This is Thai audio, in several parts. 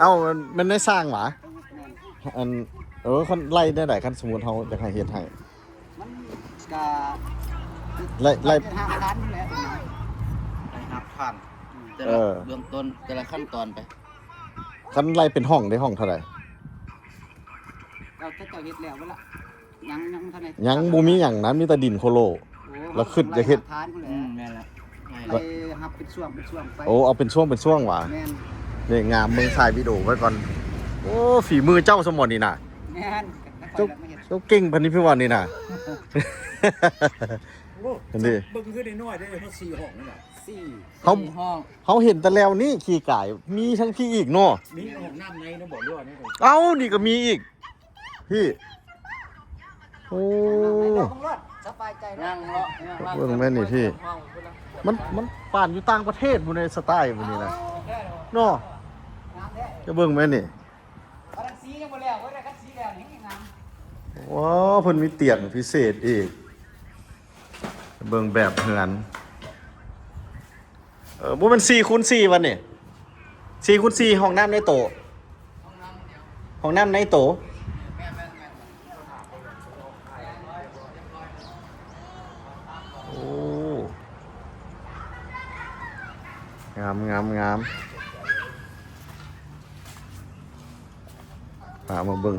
เอ้ามันได้สร้างหรออันคนไล่ได้ไหนคันสมมุติเขาจะให้เฮ็ดให้มันก็ ไล่ห้าพันนี่แหละ ไปหักผ่านแต่ละเบื้องต้นแต่ละขั้นตอนไปคันไล่เป็นห้องได้ห้องเท่าไหร่เราจะเจ้าเฮ็ดแล้วเวลายังเท่าไหร่ยังบ่มีหยังนะมีแต่ดินโคโลแล้วขึ้นจะเฮ็ดแม่นละไปหับเป็นช่วงไปโอ้เอาเป็นช่วงว่ะแม่นนี่งามมึงถ่ายวิดีโอไว้ก่อนโอ้ฝีมือเจ้าสมบัตินี่น่ะแม่นเจ้าเก่งพันนี้พี่วันนี่น่ะอันนี้บึ้งขึ้นได้น้อยได้เพราะ4ห้องนี่แหละเขาเห็นแต่แล้วนี่ขี่ไก่มีทั้งพี่อีกเนาะมีห้องน้ำในนะบอกด้วยนี่เอ้านี่ก็มีอีกพี่โอ้สบายใจนั่งเลาะเบิ่งแม่นี่พี่มันป่านอยู่ต่างประเทศบ่ในสไตล์บ่นี่นะเนาะจะเบิ่งแม่นี่กระสียังบ่แล้วเว้ยกระสีแล้วนี่งามว้าวเพิ่นมีเตียงพิเศษอีกเบิ่งแบบเฮือนบ่แม่น4x4วันนี่4x4ห้องน้ำในโตห้องน้ำในโตโอ้งามมาเบิ่ง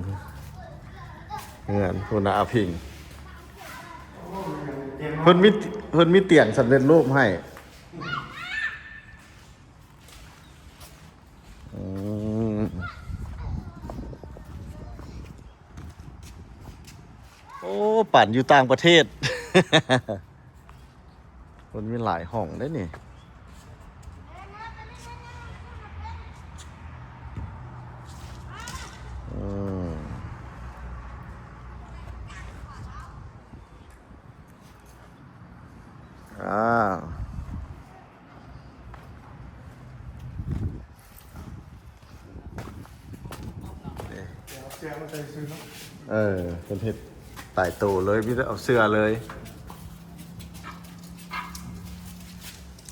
เฮือนพุ่นน่ะอาพิงเพิ่นมีเตียงสำเร็จรูปให้โอ้ปั่นอยู่ต่างประเทศคนมีหลายห้องได้นี่เป็นเห็ดไต่โตเลยพี่เอาเสื้อเลย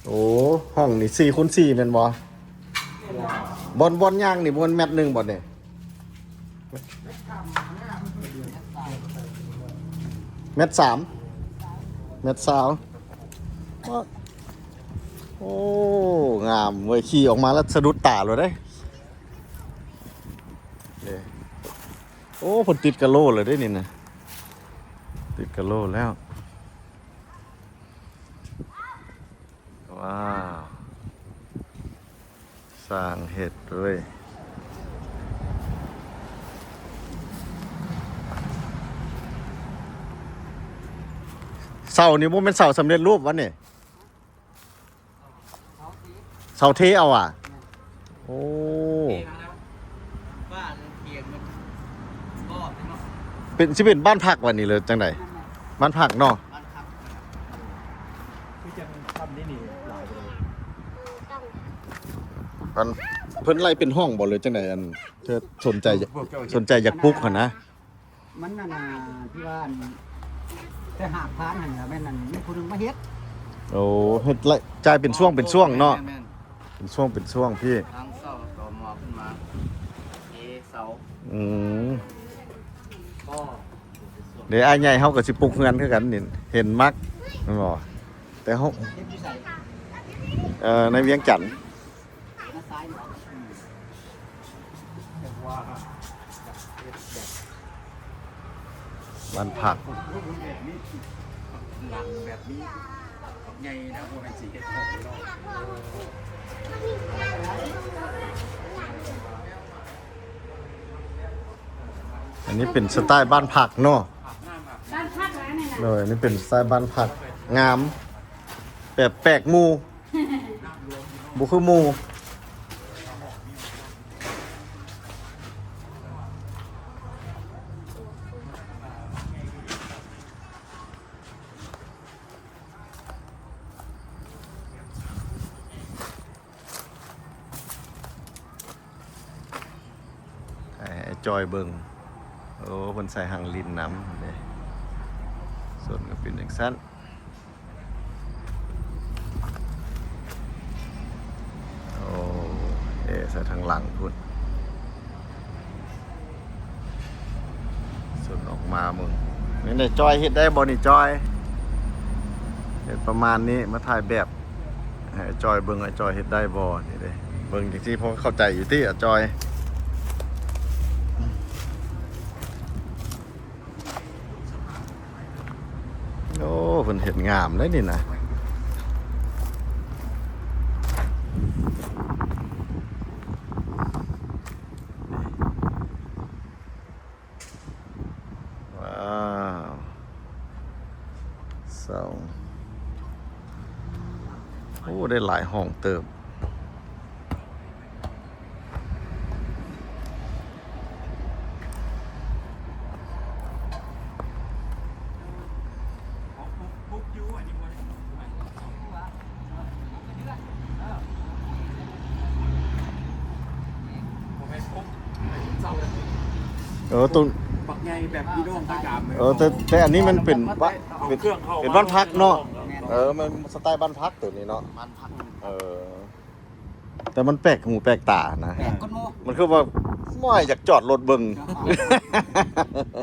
โอ้ห้องนี่4x4เป็นบอลย่างนี่บอลแมต1บอลเนี่ยแมต3แมตสาวโอ้งามเว้ยขี่ออกมาแล้วสะดุดตาเลยได้โอ้ผลติดกะโลเลยได้นี่นะติดกะโลแล้วว้าวสร้างเห็ดด้วยเสานี่มันเป็นเสาสำเร็จรูปวะเนี่ยเสาเทเอาอ่ะโอ้บ้านเพียงมันก็เป็นบ้านพักวันนี้เลยจังไดบ้านพักเนาะคือจะทำนี่หลายเลยเพิ่นไล่เป็นห้องบ่เลยจังไดอันเธอสนใจอยากปลูกหั่นนะมันน่ะที่ว่าแต่หากพานหั่นน่ะแม่นนั่นมีผู้นึงมาเฮ็ดโอ้เฮ็ดไล่จ่ายเป็นช่วงเนาะเป็นช่วงพี่ทางเสาต่อหมอขึ้นมาเสาก็เดี๋ยวอ้ายใหญ่เฮาก็สิปลูกเฮือนคือกันนี่เห็นมักแม่นบ่แต่เฮาในเวียงจันทน์บ้านผักหลังแบบนี้ไงนะโมเป็นสีเห็ดหอมอันนี้เป็นสไตล์บ้านผักเนาะบ้านพักแล้วเนี่ยนะเลยนี่เป็นสไตล์บ้านผักงามแบบแปลกหมู่บ่คือหมู่จอยเบิงโอ้เพิ่นใส่หางลินน้ำเด้ส่วนก็เป็นจังซั่นโอ้ใส่ทางหลังพุ่น สุดออกมามึงนี่ได้จอยเฮ็ดได้บ่นี่จอยเฮ็ดประมาณนี้มาถ่ายแบบให้จอยเบิ่งไอ้จอยเฮ็ดได้บ่นี่เด้เบิ่งจริงๆเพราะเข้าใจอยู่ที่จอยโอ้เพิ่นเฮ็ดงามเลยนี่นะว้าวเสาโอ้ได้หลายห้องเติมตรง ปักใหญ่แบบพี่น้องตะกาม แต่อันนี้มันเป็นบ้าน เอาเครื่องเข้า เป็นบ้านพักเนาะมันสไตล์บ้านพักตัวนี้เนาะ บ้านพัก แต่มันแปลกหูแปลกตานะ แปลกก้นโม มันคือว่าไม่อยากจอดรถเบิ่ง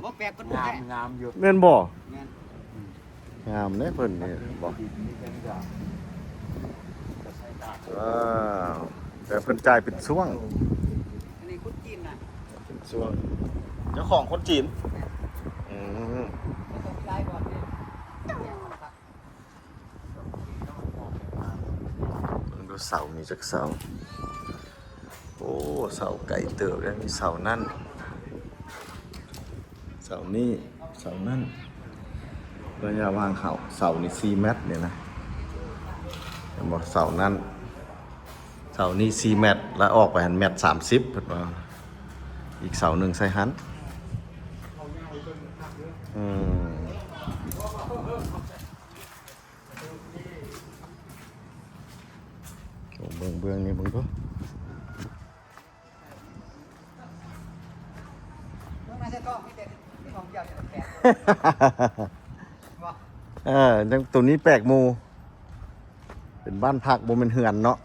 บ่แปลกก้นโม งา แท้ มงามอยู่ แม่นบ่ แม่น งามเด้เพิ่นนี่บ่ว้าวแต่เพิ่นจ่ายเป็นช่วง อันนี้คุณจีนน่ะ เป็นช่วงเจ้าของคนจีนอืม ไม่ต้องย้ายก่อนนี่ ดูเสามีจักเสาโอ้เสาไก่เติบแล้วมีเสานั่นเสานี่เสานั่นระยะวางเขาเสานี่4 เมตรเนี่ยนะเห็นบ่เสานั่นเสานี่4 เมตรแล้วออกไปหัน1.30 เพิ่นว่าอีกเสาหนึ่งใส่หันเบื้องนี่เบิ่งดู ต้องมาใช่ก็มีแต่มีของเดียวเนี่ยแปลก จังตัวนี้แปลกหมู่เป็นบ้านพักบ่แม่นเฮือนเนาะ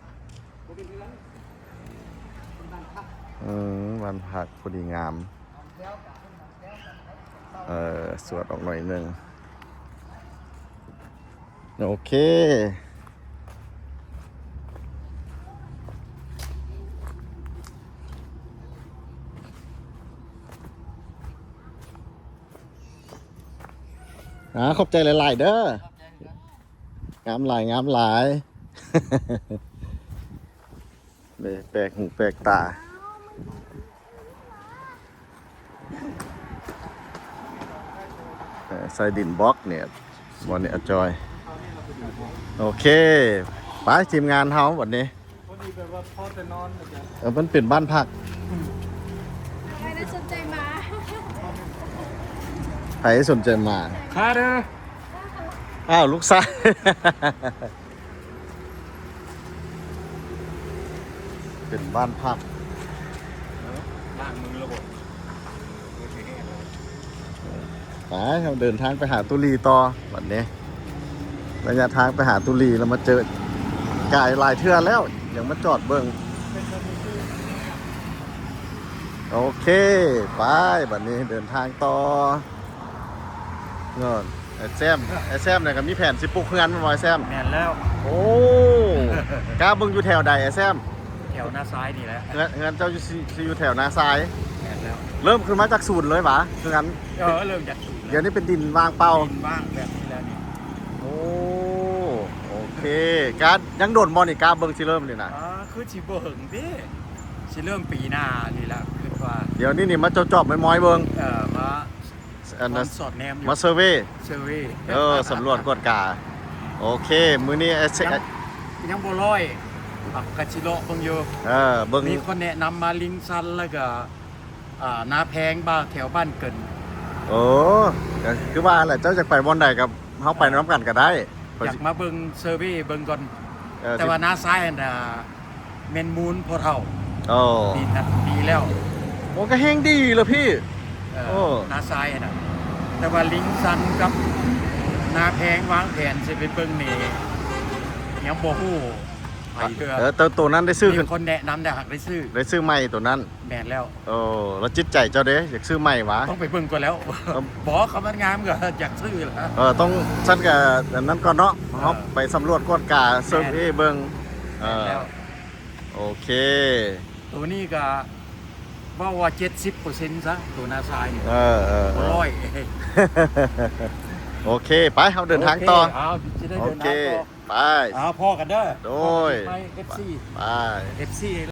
บ้านพักพอดีงามสวดออกหน่อยหนึงโอเคขอบใจหลายๆเด้องามหลายงามหลาย แปลกหูแปลกตาใส่ดินบล็อกเนี่ยวันนี้จอยโอเคไปทีมงานเฮาวันนี้มันเป็นบ้านพัก ไม่ได้สนใจมา ใครสนใจมา ค่าเด้อ อ้าวลูกชาย เป็นบ้านพัก ล่างมือระบบ ไปเราเดินทางไปหาตุลีต่อวันนี้ระยะทางไปหาตุลีเรามาเจอกายลายเทือแล้วยังมาจอดเบิ้งโอเคไปบัดนี้เดินทางต่อเงินไอ้แซมเนี่ยก็มีแผนสิปลุกเงินมาไว้แซม แม่นแล้ว โอ้กล้าเบิ่งอยู่แถวใดไอ้แซม แถวหน้าซ้ายนี่แหละ เงินเจ้าอยู่แถวนาซ้าย แม่นแล้ว เริ่มขึ้นมาจากศูนย์เลยหวะคืองั้น เริ่มจาก เดี๋ยวนี้เป็นดินวางเป้า ดินบ้างแบบนี้แล้วนี่ โอเคการยังโดดมอนี่กล้าเบิ่งสิเริ่มนี่นะ คือสิบ่หึงดิสิเริ่มปีหน้านี่แหละคิดว่า เดี๋ยวนี้มาจอบๆม้อยๆเบิ่ง มา อันนั้น สอดแนมอยู่ มาเซอร์เวย์ เซอร์เวย์ สำรวจกวดกาโอเคมื้อนี้ยังบ่ร้อยกะสิเลาะเบิ่งอยู่ เบิ่ง มีคนแนะนำมาลิงซันแล้วก็นาแพงบ้านแถวบ้านเกิน โอ้ก็คือว่าแหละเจ้าจะไปบ่อนใดกับเฮาไปนำกันก็ได้ อยากมาเบิ่งเซอร์เวย์เบิ่งก่อน แต่ แต่ว่านาซ้ายน่ะเมนมูลพอเท่า โอ้ ดีนัดดีแล้ว โอ้ก็แห้งดีเลยพี่ โอ้ นาซ้ายน่ะแต่ว่าลิงซันกับนาแพงวางแผนสิไปเบิ่งนี่ยังบ่ฮู้ ไปเด้อ ตัวนั้นได้ซื้อขึ้น มีคนแนะนำได้หักได้ซื้อ ได้ซื้อใหม่ตัวนั้น แม่นแล้ว โอ้แล้วจิตใจเจ้าเด้อยากซื้อใหม่หวะ ต้องไปเบิ่งก่อนแล้ว ครับ บอกเขามันงามก็อยากซื้อแล้ว ต้องชั้นกับอันนั้นก่อนเนาะเฮาไปสำรวจก้อนกาเซิร์ฟเบิ่งเออ แล้ว โอเค ตัวนี้ก็ว่า 70%ซะตัวนาซายนี่ เออ บ่ร้อย โอเค ไปเราเดินทางต่อ โเคเอาจะได้ โอ เดิน เค ทางต่อ ไป เอาพ่อกันเด้อ โดย ไป FC ไป FC